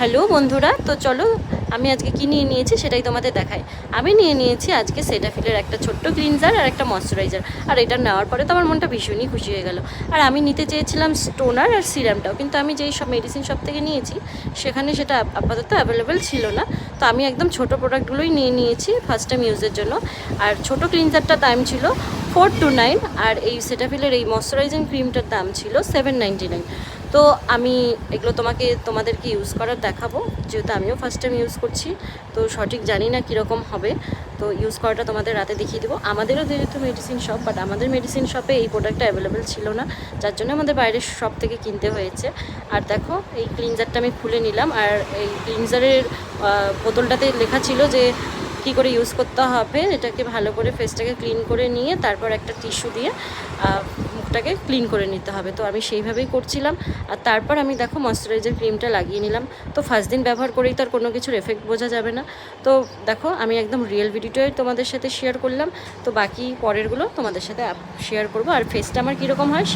Hello বন্ধুরা, তো চলো আমি আজকে কি নিয়ে নিয়েছি সেটাই তোমাদের দেখাই। আমি নিয়ে নিয়েছি আজকে সেটাফিলের একটা ছোট্ট ক্লিনজার আর একটা ময়শ্চারাইজার। আর এটা নেওয়ার পরে তো আমার মনটা ভীষণই খুশি হয়ে গেল। আর আমি নিতে চেয়েছিলাম স্টোনার আর সিরামটাও, কিন্তু আমি যেই সব মেডিসিন শপ থেকে নিয়েছি সেখানে সেটা আপাতত অ্যাভেলেবেল ছিল না। তো আমি একদম ছোট প্রোডাক্টগুলোই নিয়ে নিয়েছি ফার্স্ট টাইম ইউজের জন্য। আর ছোট ক্লিনজারটার দাম ছিল 429, আর এই সেটাফিলের এই ময়শ্চারাইজিং ক্রিমটার দাম ছিল 799। তো আমি এগুলো তোমাদেরকে ইউজ করার দেখাবো, যেহেতু আমিও ফার্স্ট টাইম ইউজ করছি, তো সঠিক জানি না কীরকম হবে। তো ইউজ করাটা তোমাদের রাতে দেখিয়ে দেবো। আমাদেরও যেহেতু মেডিসিন শপ, বাট আমাদের মেডিসিন শপে এই প্রোডাক্টটা অ্যাভেলেবেল ছিল না, যার জন্য আমাদের বাইরের শপ থেকে কিনতে হয়েছে। আর দেখো এই ক্লিনজারটা আমি খুলে নিলাম, আর এই ক্লিনজারের বোতলটাতে লেখা ছিল যে কী করে ইউজ করতে হবে। এটাকে ভালো করে ফেসটাকে ক্লিন করে নিয়ে তারপর একটা টিস্যু দিয়ে মুখটাকে ক্লিন করে নিতে হবে। তো আমি সেইভাবেই করছিলাম। আর তারপর আমি দেখো ময়শ্চারাইজার ক্রিমটা লাগিয়ে নিলাম। তো ফার্স্ট দিন ব্যবহার করেই তো আর কোনো কিছুর এফেক্ট বোঝা যাবে না। তো দেখো আমি একদম রিয়েল ভিডিওটাই তোমাদের সাথে শেয়ার করলাম। তো বাকি পরেরগুলো তোমাদের সাথে শেয়ার করবো, আর ফেসটা আমার কীরকম হয়